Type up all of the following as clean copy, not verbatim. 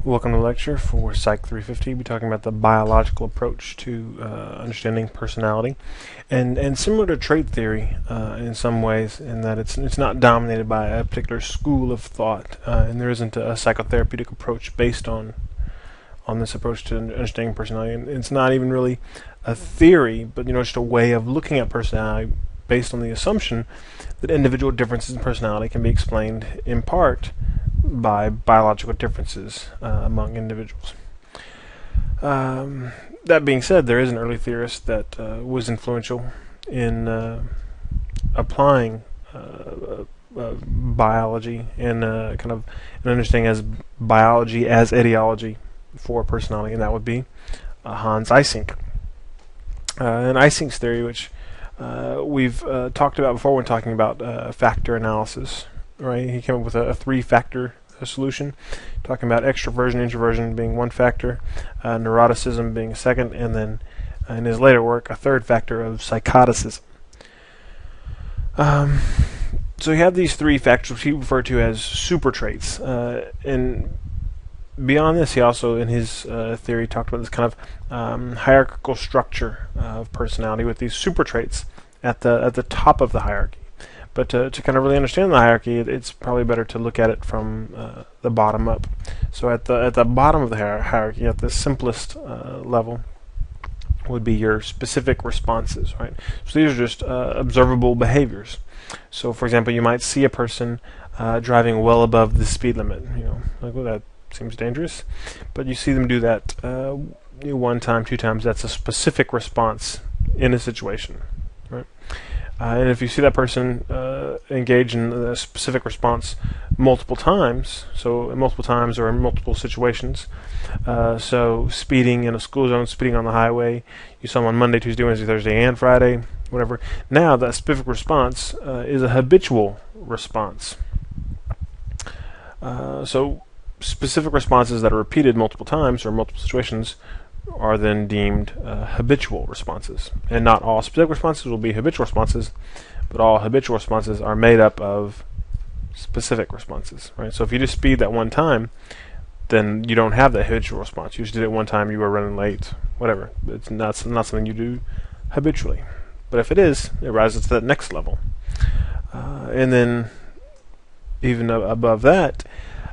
Welcome to the lecture for Psych 350. We'll be talking about the biological approach to understanding personality, and similar to trait theory in some ways, in that it's not dominated by a particular school of thought, and there isn't a psychotherapeutic approach based on this approach to understanding personality. And it's not even really a theory, but just a way of looking at personality based on the assumption that individual differences in personality can be explained in part by biological differences among individuals. That being said, there is an early theorist that was influential in applying biology and kind of an understanding as biology as etiology for personality, and that would be Hans Eysenck. And Eysenck's theory, which we've talked about before when talking about factor analysis. Right, he came up with a three-factor solution, talking about extroversion, introversion being one factor, neuroticism being a second, and then in his later work, a third factor of psychoticism. So you have these three factors, which he referred to as super traits, and beyond this, he also, in his theory, talked about this kind of hierarchical structure of personality with these super traits at the top of the hierarchy. But to kind of really understand the hierarchy, it's probably better to look at it from the bottom up. So at the bottom of the hierarchy, at the simplest level, would be your specific responses, right? So these are just observable behaviors. So, for example, you might see a person driving well above the speed limit. Like, well, that seems dangerous. But you see them do that one time, two times. That's a specific response in a situation, right? And if you see that person engage in a specific response multiple times, so multiple times or in multiple situations, so speeding in a school zone, speeding on the highway, you saw them on Monday, Tuesday, Wednesday, Thursday, and Friday, whatever. Now that specific response is a habitual response. So specific responses that are repeated multiple times or multiple situations are then deemed habitual responses. And not all specific responses will be habitual responses, but all habitual responses are made up of specific responses, right? So if you just speed that one time, then you don't have that habitual response. You just did it one time, you were running late, whatever. It's not something you do habitually. But if it is, it rises to that next level. And then even above that,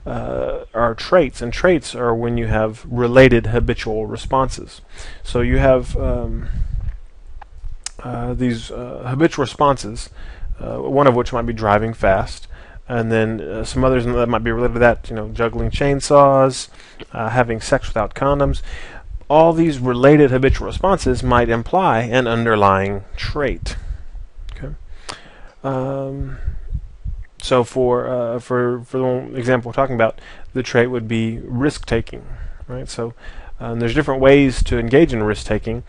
are traits, and traits are when you have related habitual responses. So you have these habitual responses, one of which might be driving fast, and then some others that might be related to that, juggling chainsaws, having sex without condoms. All these related habitual responses might imply an underlying trait. Okay. So for the one example we're talking about, the trait would be risk-taking, right? So there's different ways to engage in risk-taking,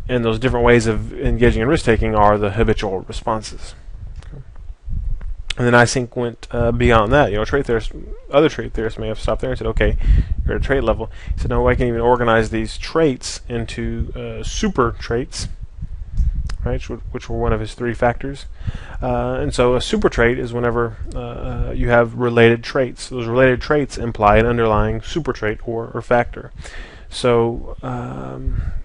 and those different ways of engaging in risk-taking are the habitual responses. Okay. And then Eysenck went beyond that. Other trait theorists may have stopped there and said, okay, you're at a trait level. He said, no, I can even organize these traits into super traits, right, which were one of his three factors. And so a super trait is whenever you have related traits. Those related traits imply an underlying super trait or factor. So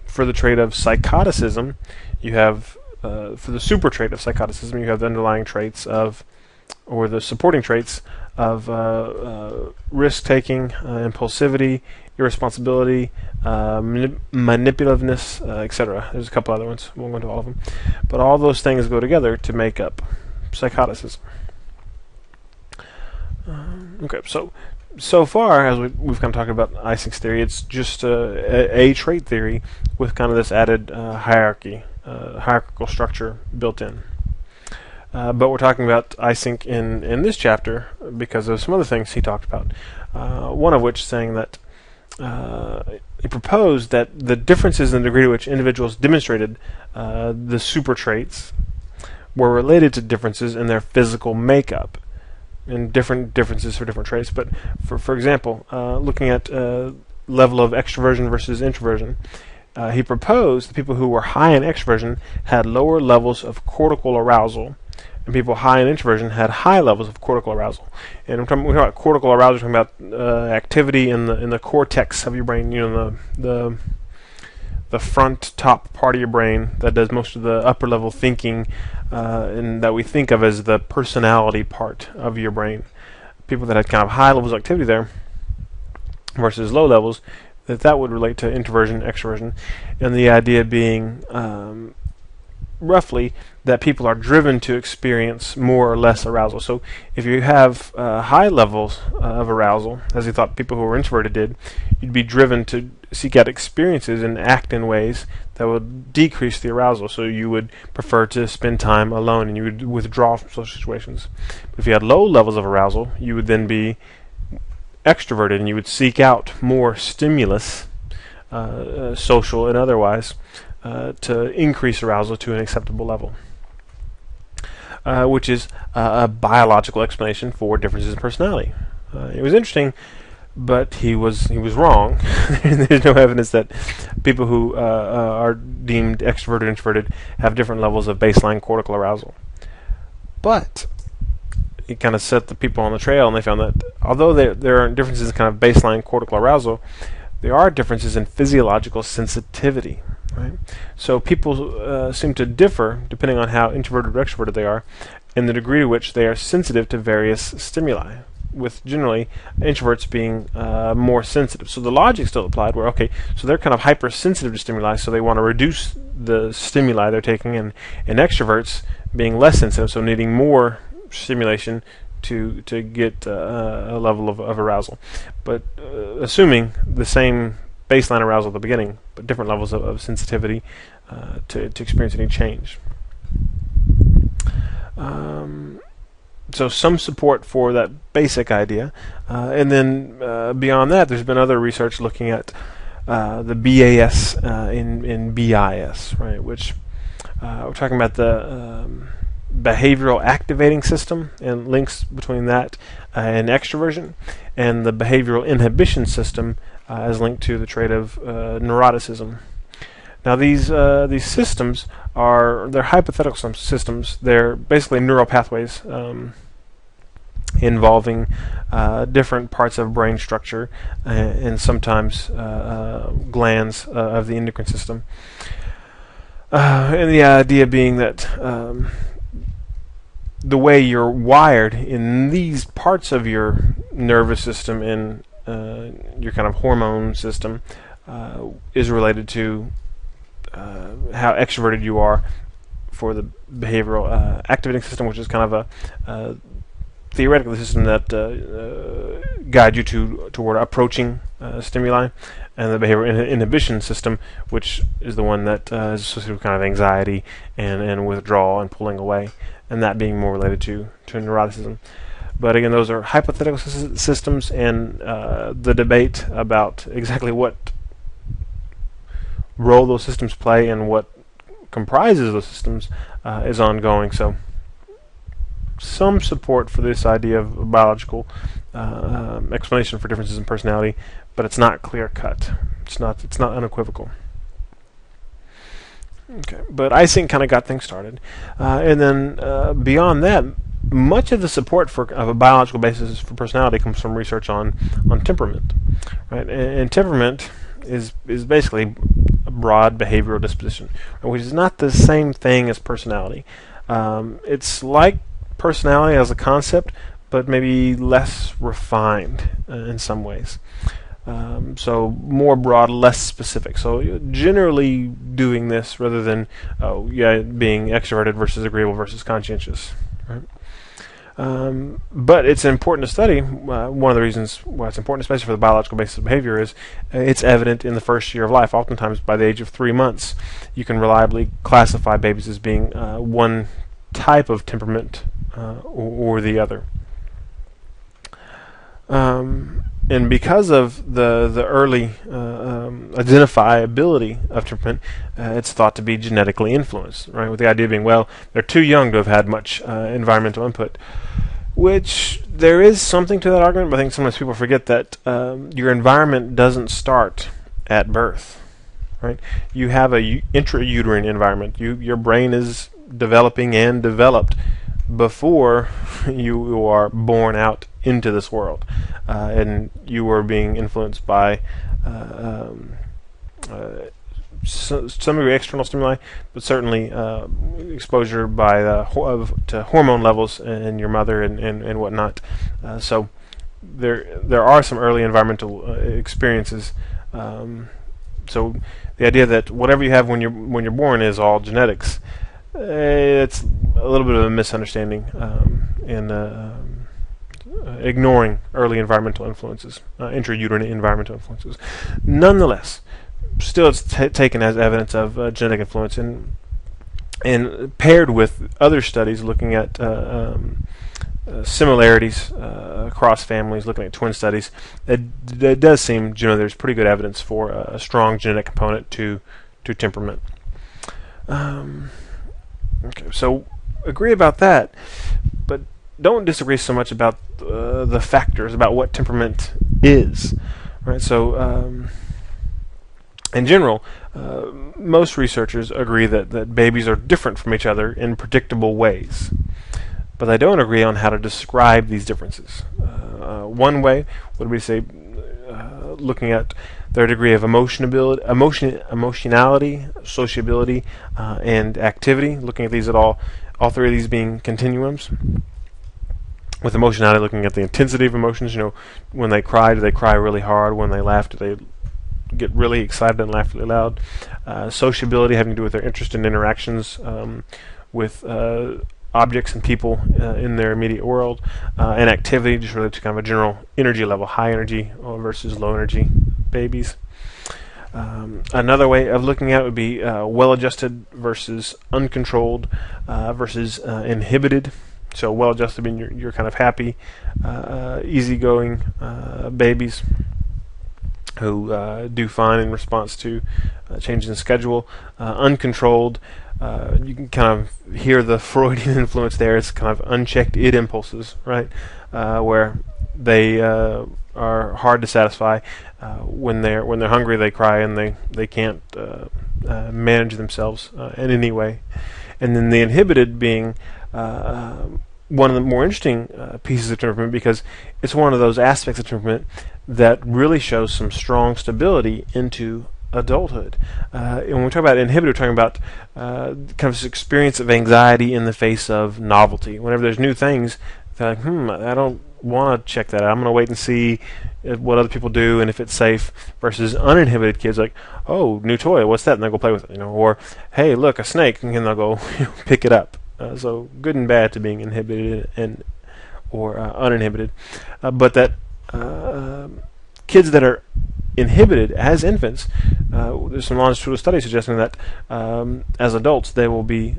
for the trait of psychoticism, you have, for the super trait of psychoticism, you have the underlying traits of, or the supporting traits of risk-taking, impulsivity, irresponsibility, manipulativeness, etc. There's a couple other ones. We won't go into all of them. But all those things go together to make up psychoticism. Okay, so far, as we've kind of talked about Eysenck's theory, it's just a trait theory with kind of this added hierarchical structure built in. But we're talking about Eysenck in this chapter because of some other things he talked about. One of which saying that he proposed that the differences in the degree to which individuals demonstrated the super traits were related to differences in their physical makeup, and different differences for different traits. But for example, looking at level of extroversion versus introversion, he proposed that people who were high in extroversion had lower levels of cortical arousal and people high in introversion had high levels of cortical arousal. And we're talking about cortical arousal, we're talking about activity in the cortex of your brain, the front top part of your brain that does most of the upper level thinking, and that we think of as the personality part of your brain. People that had kind of high levels of activity there versus low levels, that would relate to introversion, extroversion, and the idea being roughly that people are driven to experience more or less arousal. So if you have high levels of arousal, as he thought people who were introverted did, you'd be driven to seek out experiences and act in ways that would decrease the arousal. So you would prefer to spend time alone and you would withdraw from social situations. But if you had low levels of arousal, you would then be extroverted and you would seek out more stimulus, social and otherwise, to increase arousal to an acceptable level, which is a biological explanation for differences in personality. It was interesting, but he was wrong. There's no evidence that people who are deemed extroverted or introverted have different levels of baseline cortical arousal. But he kind of set the people on the trail, and they found that although there are differences in kind of baseline cortical arousal, there are differences in physiological sensitivity. Right? So people seem to differ depending on how introverted or extroverted they are, and the degree to which they are sensitive to various stimuli, with generally introverts being more sensitive. So the logic still applied where, okay, so they're kind of hypersensitive to stimuli, so they want to reduce the stimuli they're taking, and extroverts being less sensitive, so needing more stimulation to get a level of arousal. But assuming the same baseline arousal at the beginning, but different levels of sensitivity to experience any change. So some support for that basic idea, and then beyond that, there's been other research looking at the BAS in BIS, right? Which we're talking about the behavioral activating system and links between that and extroversion, and the behavioral inhibition system as linked to the trait of neuroticism. Now these systems they're hypothetical systems. They're basically neural pathways involving different parts of brain structure and sometimes glands of the endocrine system. And the idea being that the way you're wired in these parts of your nervous system and your kind of hormone system is related to how extroverted you are for the behavioral activating system, which is kind of a theoretical system that guides you toward approaching stimuli, and the behavioral inhibition system, which is the one that is associated with kind of anxiety and withdrawal and pulling away, and that being more related to neuroticism. But again, those are hypothetical systems, and the debate about exactly what role those systems play and what comprises those systems is ongoing. So some support for this idea of a biological explanation for differences in personality, but it's not clear cut. It's not unequivocal. Okay, but Eysenck kind of got things started, and then beyond that, much of the support of a biological basis for personality comes from research on temperament, right? And temperament is basically a broad behavioral disposition, which is not the same thing as personality. It's like personality as a concept, but maybe less refined in some ways. So more broad, less specific. So generally doing this rather than being extroverted versus agreeable versus conscientious. Right? But it's important to study. One of the reasons why it's important, especially for the biological basis of behavior, is it's evident in the first year of life. Oftentimes, by the age of 3 months, you can reliably classify babies as being one type of temperament or the other. And because of the early identifiability of temperament, it's thought to be genetically influenced, right? With the idea being, well, they're too young to have had much environmental input, which there is something to that argument, but I think sometimes people forget that your environment doesn't start at birth, right? You have a intrauterine environment. Your brain is developing and developed before you are born out into this world, and you are being influenced by some degree external stimuli, but certainly exposure by to hormone levels in your mother and whatnot. So there are some early environmental experiences. So the idea that whatever you have when you're born is all genetics, it's a little bit of a misunderstanding in ignoring early environmental influences, intrauterine environmental influences. Nonetheless, still it's taken as evidence of genetic influence, and paired with other studies looking at similarities across families, looking at twin studies, it does seem there's pretty good evidence for a strong genetic component to temperament. Okay, so agree about that, but don't disagree so much about the factors, about what temperament is. Right? So in general, most researchers agree that babies are different from each other in predictable ways, but they don't agree on how to describe these differences. One way would be, say, looking at their degree of emotionality, sociability, and activity, looking at these at all three of these being continuums. With emotionality, looking at the intensity of emotions, when they cry, do they cry really hard? When they laugh, do they get really excited and laugh really loud? Sociability, having to do with their interest in interactions with objects and people in their immediate world, and activity, just related to kind of a general energy level, high energy versus low energy babies. Another way of looking at it would be well-adjusted versus uncontrolled versus inhibited. So well-adjusted means you're kind of happy, easygoing babies who do fine in response to changes in schedule. Uncontrolled, you can kind of hear the Freudian influence there. It's kind of unchecked id impulses, right? Where they are hard to satisfy. When they're hungry, they cry, and they can't manage themselves in any way. And then the inhibited being one of the more interesting pieces of temperament, because it's one of those aspects of temperament that really shows some strong stability into adulthood. And when we talk about inhibited, we're talking about kind of this experience of anxiety in the face of novelty. Whenever there's new things, they're like, I don't want to check that out. I'm going to wait and see what other people do and if it's safe. Versus uninhibited kids, like, oh, new toy, what's that? And they'll go play with it, or hey, look, a snake, and they'll go pick it up. So good and bad to being inhibited or uninhibited, but that kids that are inhibited as infants, there's some longitudinal studies suggesting that as adults they will be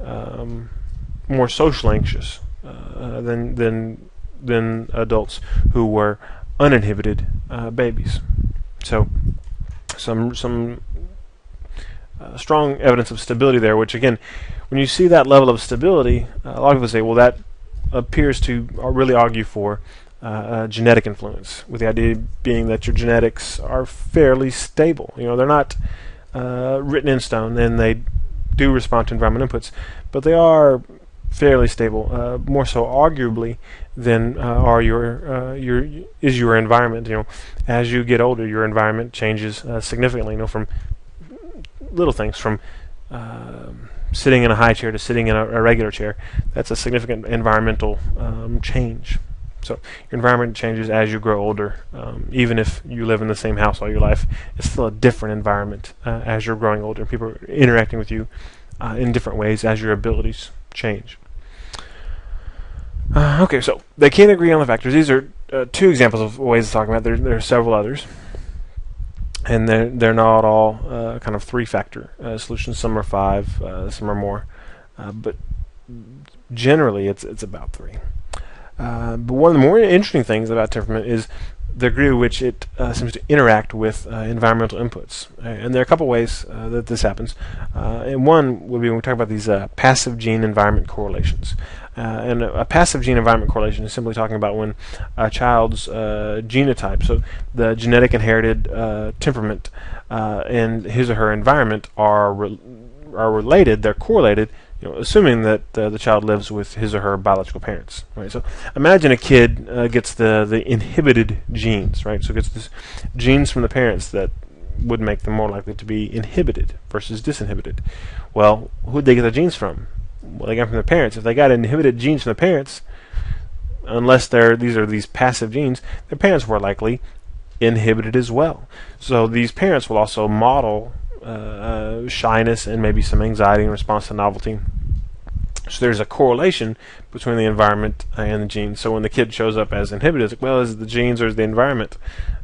more social anxious than adults who were uninhibited babies. So some strong evidence of stability there, which again, when you see that level of stability, a lot of people say, well, that appears to really argue for genetic influence, with the idea being that your genetics are fairly stable. They're not written in stone, and they do respond to environmental inputs, but they are fairly stable, more so arguably than are your environment. As you get older, your environment changes significantly. From little things, from sitting in a high chair to sitting in a regular chair. That's a significant environmental change. So your environment changes as you grow older. Even if you live in the same house all your life, it's still a different environment as you're growing older. People are interacting with you in different ways as your abilities change. Okay, so they can't agree on the factors. These are two examples of ways of talking about it. There are several others. And they're not all kind of three-factor solutions. Some are five, some are more, but generally it's about three. But one of the more interesting things about temperament is the degree to which it seems to interact with environmental inputs. And there are a couple ways that this happens. And one would be when we talk about these passive gene-environment correlations. And a passive gene-environment correlation is simply talking about when a child's genotype, so the genetic inherited temperament and his or her environment are related, they're correlated assuming that the child lives with his or her biological parents, right? So imagine a kid gets the inhibited genes, right? So gets this genes from the parents that would make them more likely to be inhibited versus disinhibited. Well, who'd they get the genes from? Well, they got from their parents. If they got inhibited genes from the parents, unless these passive genes, their parents were likely inhibited as well. So these parents will also model shyness and maybe some anxiety in response to novelty. So there's a correlation between the environment and the genes. So when the kid shows up as inhibited, it's like, well, is it the genes or is it the environment?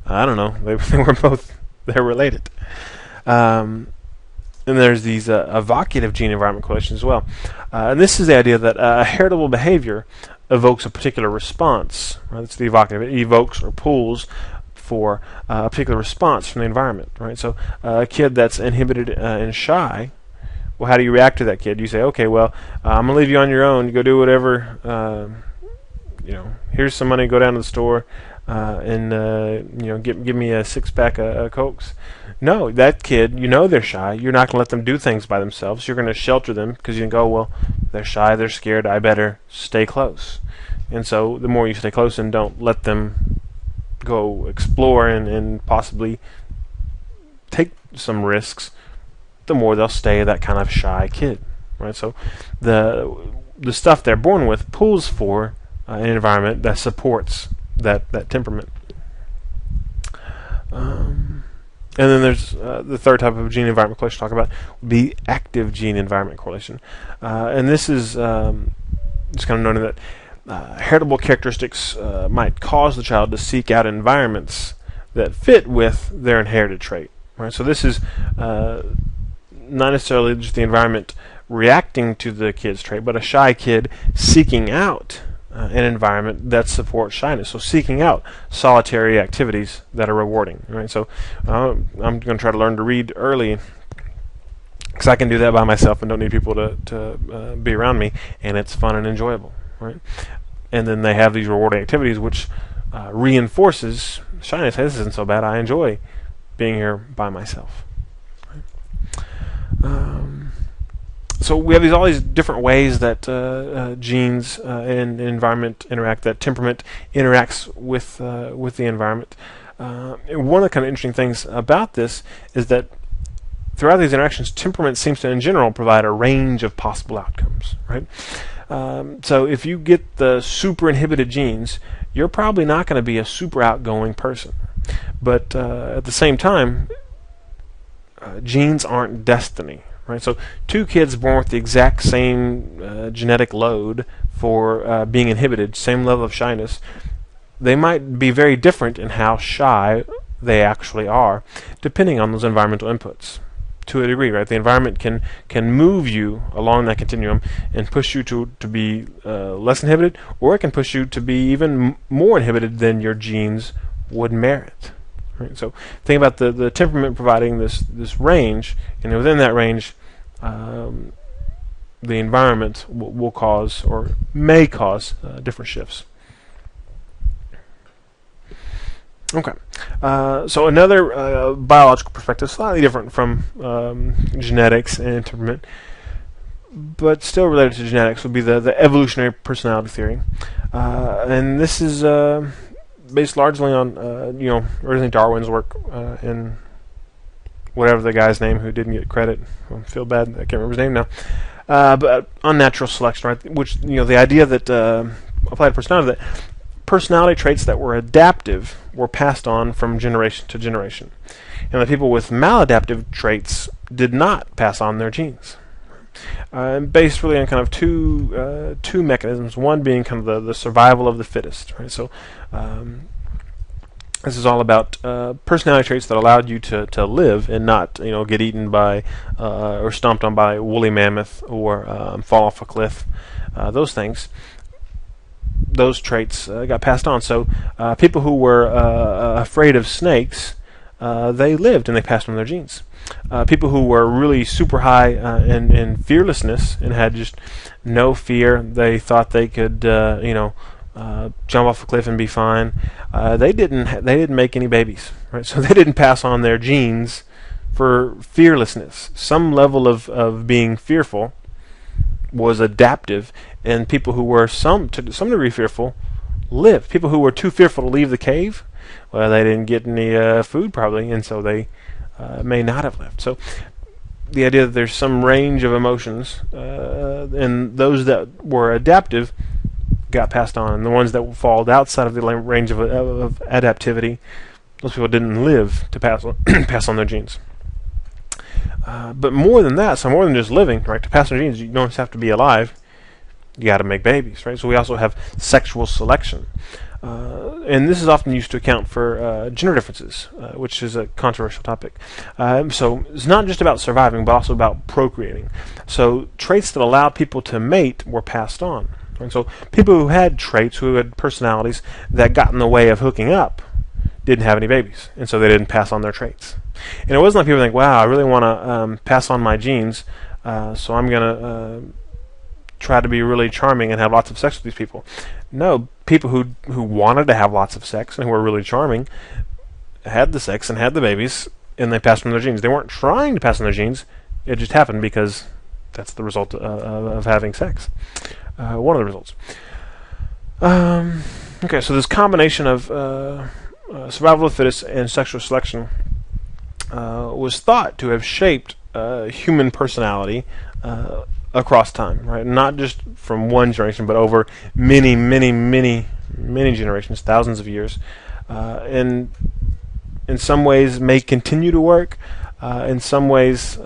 I don't know. They were both. They're related. And there's these evocative gene-environment correlations as well. And this is the idea that a heritable behavior evokes a particular response. Right? That's the evocative. It evokes or pulls for a particular response from the environment. Right? So a kid that's inhibited and shy, well, how do you react to that kid? You say, okay, well, I'm going to leave you on your own. You go do whatever. Here's some money. Go down to the store and give me a 6-pack of Cokes. No, that kid, they're shy. You're not going to let them do things by themselves. You're going to shelter them because you can go, well, they're shy, they're scared. I better stay close. And so the more you stay close and don't let them go explore and possibly take some risks, the more they'll stay that kind of shy kid, right? So the stuff they're born with pulls for an environment that supports that temperament. And then there's the third type of gene-environment correlation to talk about would be active gene-environment correlation. And this is just kind of noting that heritable characteristics might cause the child to seek out environments that fit with their inherited trait. Right? So this is not necessarily just the environment reacting to the kid's trait, but a shy kid seeking out an environment that supports shyness. So seeking out solitary activities that are rewarding. Right. So I'm going to try to learn to read early because I can do that by myself and don't need people to be around me, and it's fun and enjoyable. Right. And then they have these rewarding activities which reinforces shyness. Hey, this isn't so bad. I enjoy being here by myself. Right. So we have all these different ways that genes and environment interact. That temperament interacts with the environment. And one of the kind of interesting things about this is that throughout these interactions, temperament seems to, in general, provide a range of possible outcomes. Right. So if you get the super inhibited genes, you're probably not going to be a super outgoing person. But at the same time, genes aren't destiny. Right, so two kids born with the exact same genetic load for being inhibited, same level of shyness, they might be very different in how shy they actually are, depending on those environmental inputs. To a degree, right? The environment can move you along that continuum and push you to be less inhibited, or it can push you to be even more inhibited than your genes would merit. Right? So think about the temperament providing this range, and within that range, the environment will cause or may cause different shifts. Okay, so another biological perspective, slightly different from genetics and temperament, but still related to genetics, would be the evolutionary personality theory, and this is based largely on originally Darwin's work in whatever the guy's name who didn't get credit. I feel bad, I can't remember his name now. But unnatural selection, right? Which the idea that applied to personality, that personality traits that were adaptive were passed on from generation to generation, and the people with maladaptive traits did not pass on their genes. Based really on kind of two mechanisms. One being kind of the survival of the fittest, right? So this is all about personality traits that allowed you to live and not get eaten by or stomped on by a woolly mammoth or fall off a cliff. Those things, those traits got passed on. So people who were afraid of snakes, they lived and they passed on their genes. People who were really super high in fearlessness and had just no fear, they thought they could jump off a cliff and be fine. They didn't make any babies, right? So they didn't pass on their genes for fearlessness. Some level of being fearful was adaptive, and people who were to some degree fearful lived. People who were too fearful to leave the cave, well, they didn't get any food probably, and so they may not have lived. So the idea that there's some range of emotions, and those that were adaptive got passed on, and the ones that fall outside of the range of adaptivity, those people didn't live to pass on their genes. But more than that, so more than just living, right? To pass on genes, you don't just have to be alive. You got to make babies, right? So we also have sexual selection, and this is often used to account for gender differences, which is a controversial topic. So it's not just about surviving, but also about procreating. So traits that allow people to mate were passed on. And so people who had traits, who had personalities that got in the way of hooking up, didn't have any babies, and so they didn't pass on their traits. And it wasn't like people think, wow, I really want to pass on my genes, so I'm going to try to be really charming and have lots of sex with these people. No, people who wanted to have lots of sex and who were really charming had the sex and had the babies, and they passed on their genes. They weren't trying to pass on their genes, it just happened because that's the result of having sex. One of the results. Okay, so this combination of survival of the fittest and sexual selection was thought to have shaped human personality across time, right? Not just from one generation, but over many generations, thousands of years. And in some ways may continue to work. In some ways,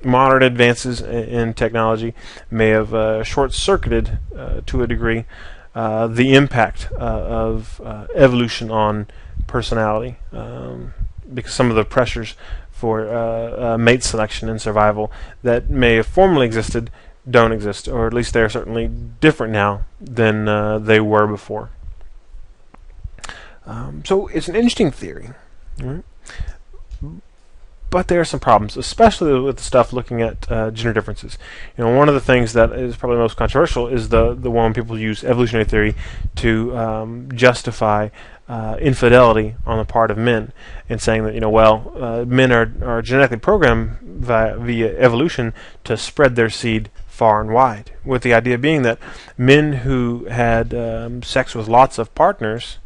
modern advances in technology may have short-circuited, to a degree, the impact of evolution on personality, because some of the pressures for mate selection and survival that may have formerly existed don't exist, or at least they're certainly different now than they were before. So it's an interesting theory, right? But there are some problems, especially with the stuff looking at gender differences. You know, one of the things that is probably most controversial is the one people use evolutionary theory to justify infidelity on the part of men, and saying that, you know, well, men are genetically programmed via evolution to spread their seed far and wide, with the idea being that men who had sex with lots of partners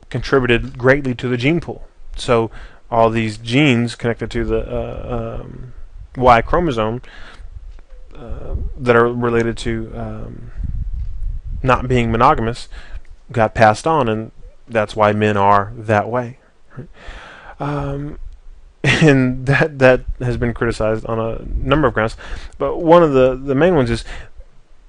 contributed greatly to the gene pool. So all these genes connected to the Y chromosome that are related to not being monogamous got passed on, and that's why men are that way. And that has been criticized on a number of grounds, but one of the main ones is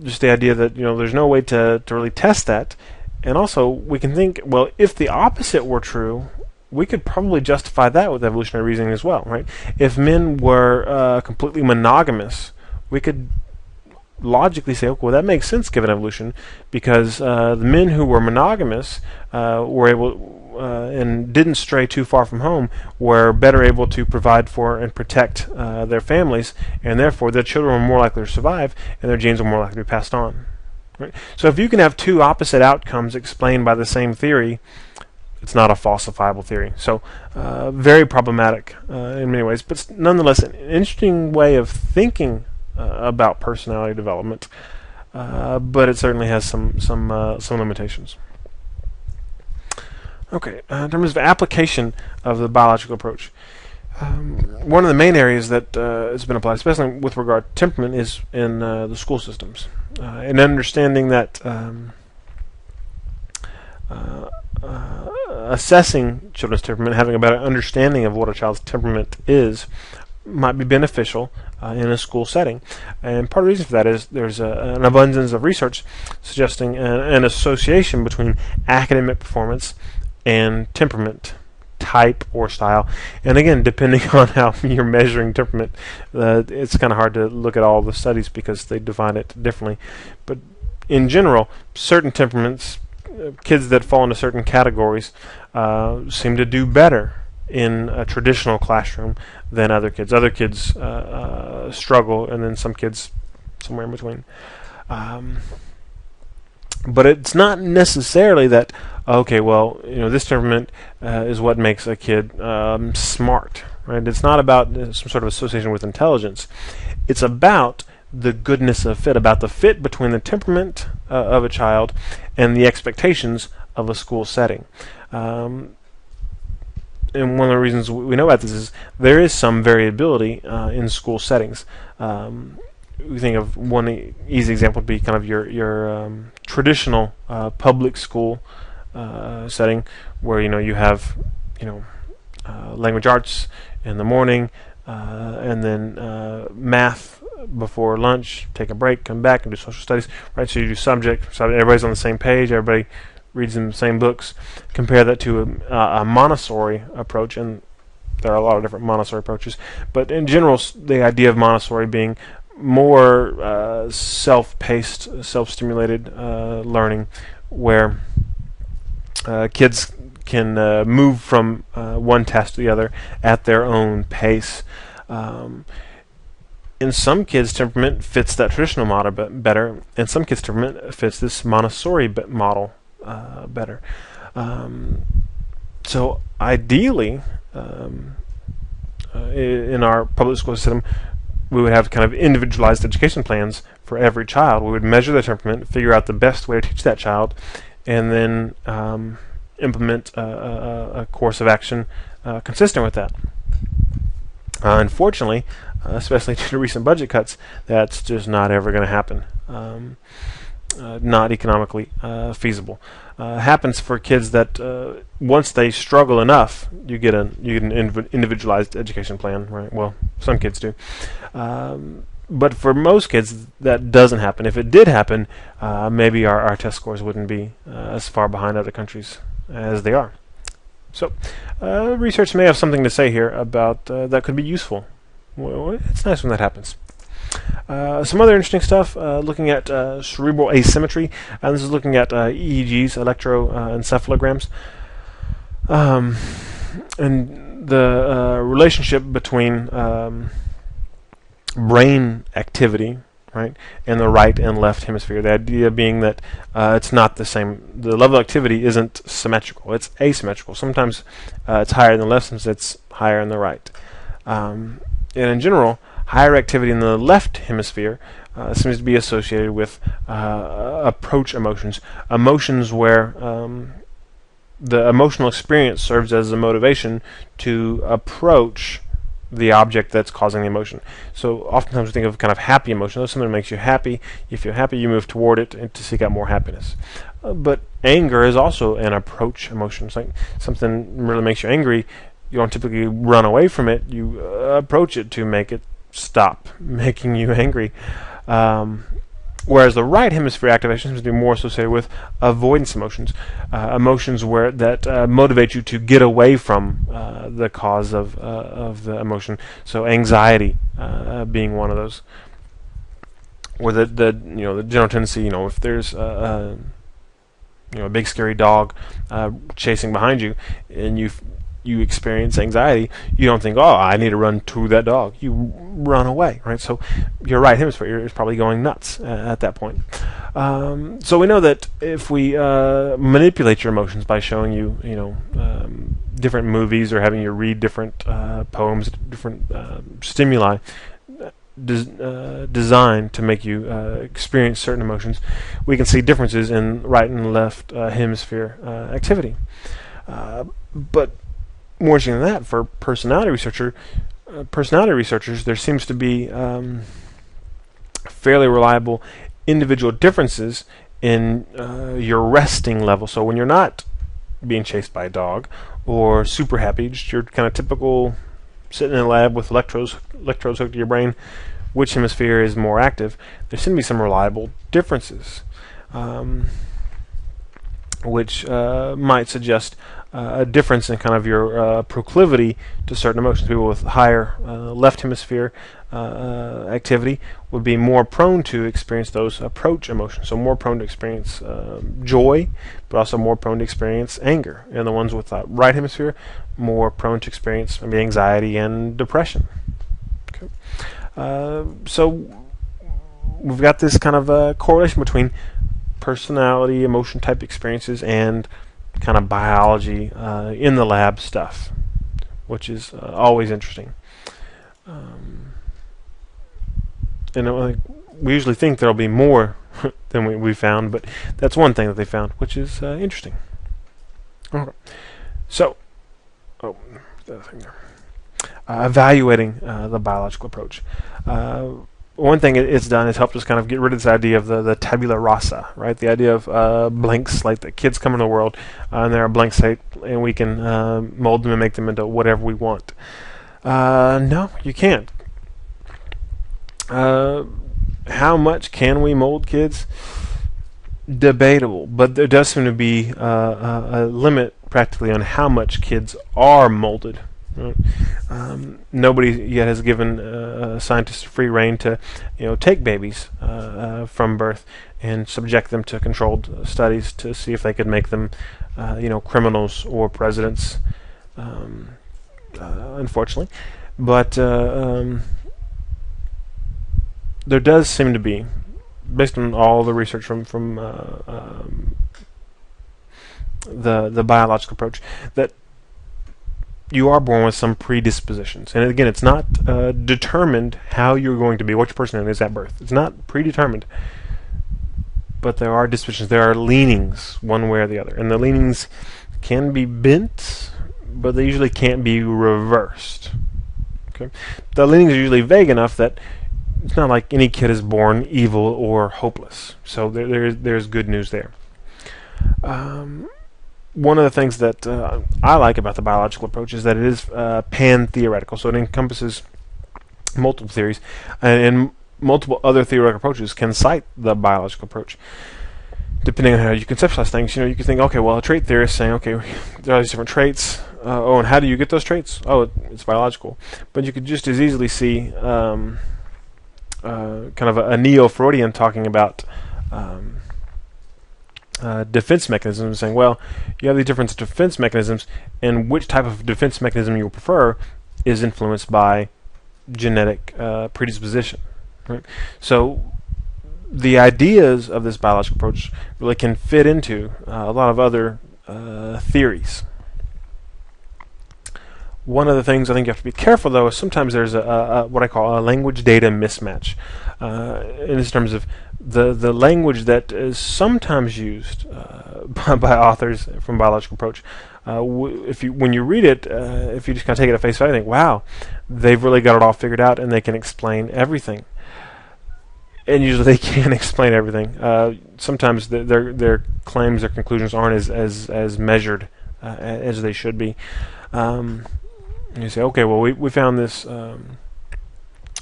just the idea that, you know, there's no way to really test that, and also we can think, well, if the opposite were true, we could probably justify that with evolutionary reasoning as well, right? If men were completely monogamous, we could logically say, okay, well, that makes sense given evolution, because the men who were monogamous were able and didn't stray too far from home were better able to provide for and protect their families, and therefore their children were more likely to survive, and their genes were more likely to be passed on. Right? So if you can have two opposite outcomes explained by the same theory, it's not a falsifiable theory. So very problematic in many ways, but nonetheless an interesting way of thinking about personality development, but it certainly has some limitations. Okay, in terms of application of the biological approach, one of the main areas that has been applied, especially with regard to temperament, is in the school systems, and understanding that assessing children's temperament, having a better understanding of what a child's temperament is, might be beneficial in a school setting. And part of the reason for that is there's an abundance of research suggesting an association between academic performance and temperament type or style. And again, depending on how you're measuring temperament, it's kind of hard to look at all the studies because they define it differently. But in general, certain temperaments, kids that fall into certain categories, seem to do better in a traditional classroom than other kids. Other kids struggle, and then some kids somewhere in between. But it's not necessarily that, okay, well, you know, this temperament is what makes a kid smart, right? It's not about some sort of association with intelligence. It's about the goodness of fit, about the fit between the temperament of a child and the expectations of a school setting. And one of the reasons we know about this is there is some variability in school settings. We think of one easy example would be kind of your traditional public school setting, where you have language arts in the morning, and then math before lunch. Take a break, come back, and do social studies. Right, so you do subject. So everybody's on the same page. Everybody reads the same books. Compare that to a Montessori approach, and there are a lot of different Montessori approaches. But in general, the idea of Montessori being more self-paced, self-stimulated learning, where kids can move from one task to the other at their own pace. In some kids, temperament fits that traditional model better. In some kids, temperament fits this Montessori model better. So ideally, in our public school system, we would have kind of individualized education plans for every child. We would measure their temperament, figure out the best way to teach that child, and then implement a course of action consistent with that. Unfortunately, especially due to recent budget cuts, that's just not ever going to happen. Not economically feasible. Happens for kids that once they struggle enough, you get an individualized education plan, right? Well, some kids do. But for most kids, that doesn't happen. If it did happen, maybe our test scores wouldn't be as far behind other countries as they are. So, research may have something to say here about that could be useful. Well, it's nice when that happens. Some other interesting stuff, looking at cerebral asymmetry, and this is looking at EEGs, electroencephalograms, and the relationship between brain activity, right, and the right and left hemisphere. The idea being that it's not the same. The level of activity isn't symmetrical; it's asymmetrical. Sometimes it's higher in the left, sometimes it's higher in the right. And in general, higher activity in the left hemisphere seems to be associated with approach emotions, emotions where the emotional experience serves as a motivation to approach the object that's causing the emotion. So oftentimes we think of kind of happy emotion. That's something that makes you happy. If you're happy, you move toward it and to seek out more happiness. But anger is also an approach emotion. It's like something really makes you angry. You don't typically run away from it. You approach it to make it stop making you angry. Whereas the right hemisphere activation seems to be more associated with avoidance emotions, emotions where that motivate you to get away from the cause of the emotion. So anxiety being one of those, where the general tendency, if there's a big scary dog chasing behind you, and you experience anxiety, you don't think, oh, I need to run to that dog. You run away, right? So your right hemisphere is probably going nuts at that point. So we know that if we manipulate your emotions by showing you, different movies or having you read different poems, different stimuli designed to make you experience certain emotions, we can see differences in right and left hemisphere activity. But more interesting than that, for personality researchers, there seems to be fairly reliable individual differences in your resting level. So when you're not being chased by a dog or super happy, just your kind of typical sitting in a lab with electrodes hooked to your brain, which hemisphere is more active, there seem to be some reliable differences, which might suggest a difference in kind of your proclivity to certain emotions. People with higher left hemisphere activity would be more prone to experience those approach emotions, so more prone to experience joy, but also more prone to experience anger. And the ones with right hemisphere, more prone to experience maybe anxiety and depression. Okay. So we've got this kind of correlation between personality, emotion type experiences, and kind of biology in the lab stuff, which is always interesting. we usually think there'll be more than we found, but that's one thing that they found, which is interesting. Okay. So, the other thing there. Evaluating the biological approach. One thing it's done is helped us kind of get rid of this idea of the tabula rasa, right? The idea of blank slate, that kids come into the world and they're a blank slate, and we can mold them and make them into whatever we want. No, you can't. How much can we mold kids? Debatable, but there does seem to be a limit practically on how much kids are molded. Right? Nobody yet has given scientists free rein to, take babies from birth and subject them to controlled studies to see if they could make them, criminals or presidents. Unfortunately, but there does seem to be, based on all the research from the biological approach, that you are born with some predispositions. And again, it's not determined how you're going to be, what your personality is at birth. It's not predetermined. But there are dispositions, there are leanings, one way or the other. And the leanings can be bent, but they usually can't be reversed. Okay? The leanings are usually vague enough that it's not like any kid is born evil or hopeless. So there's good news there. One of the things that I like about the biological approach is that it is pan-theoretical, so it encompasses multiple theories, and multiple other theoretical approaches can cite the biological approach. Depending on how you conceptualize things, you can think, okay, well, a trait theorist saying, okay, there are these different traits. And how do you get those traits? Oh, it's biological. But you could just as easily see kind of a neo-Freudian talking about defense mechanisms, saying, well, you have these different defense mechanisms, and which type of defense mechanism you prefer is influenced by genetic predisposition. Right? So the ideas of this biological approach really can fit into a lot of other theories. One of the things I think you have to be careful, though, is sometimes there's what I call a language data mismatch. In terms of the language that is sometimes used by authors from biological approach. When you read it, if you just kind of take it at face value, you think, wow, they've really got it all figured out and they can explain everything. And usually they can't explain everything. Sometimes their claims, their conclusions aren't as measured as they should be. You say, okay, well, we found this.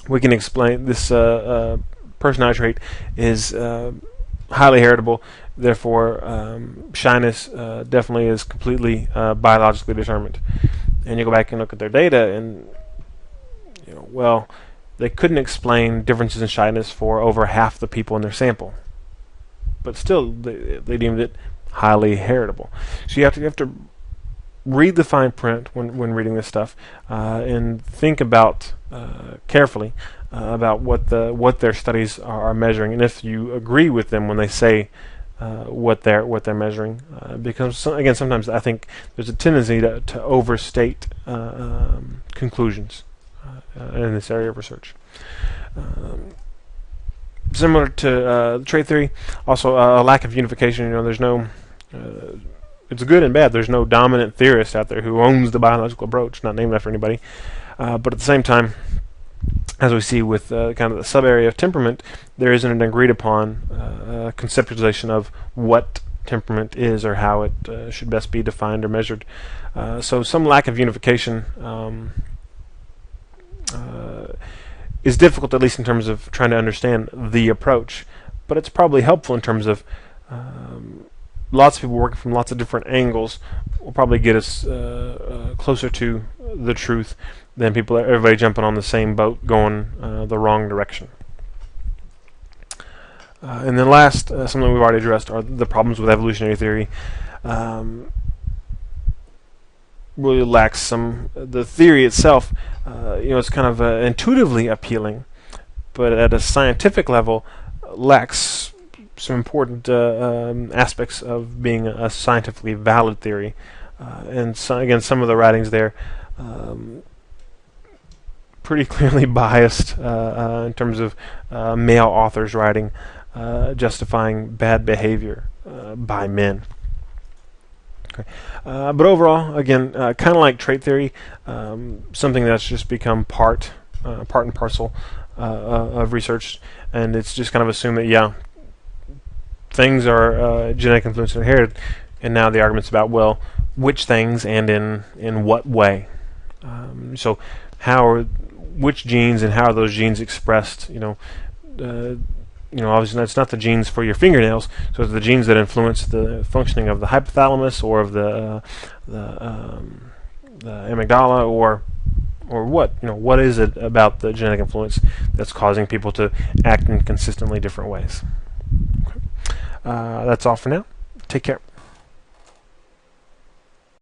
We can explain this personality trait is highly heritable. Therefore, shyness definitely is completely biologically determined. And you go back and look at their data, and well, they couldn't explain differences in shyness for over half the people in their sample, but still they deemed it highly heritable. So you have to read the fine print when reading this stuff, and think about carefully about what their studies are measuring, and if you agree with them when they say what they're measuring, because sometimes I think there's a tendency to overstate conclusions in this area of research. Similar to trait theory, also a lack of unification. There's no it's good and bad. There's no dominant theorist out there who owns the biological approach, not named after anybody. But at the same time, as we see with kind of the sub-area of temperament, there isn't an agreed-upon conceptualization of what temperament is or how it should best be defined or measured. So some lack of unification is difficult, at least in terms of trying to understand the approach. But it's probably helpful in terms of lots of people working from lots of different angles will probably get us closer to the truth than everybody jumping on the same boat going the wrong direction. And then last, something we've already addressed, are the problems with evolutionary theory. Really lacks the theory itself, it's kind of intuitively appealing, but at a scientific level lacks some important aspects of being a scientifically valid theory. And so, again, some of the writings there pretty clearly biased in terms of male authors writing, justifying bad behavior by men. Okay. But overall, again, kind of like trait theory, something that's just become part and parcel of research, and it's just kind of assumed that, yeah, things are genetic influence and inherited, and now the argument's about, well, which things and in what way. So which genes and how are those genes expressed? Obviously that's not the genes for your fingernails. So it's the genes that influence the functioning of the hypothalamus or of the amygdala, or what? What is it about the genetic influence that's causing people to act in consistently different ways? Okay. That's all for now. Take care.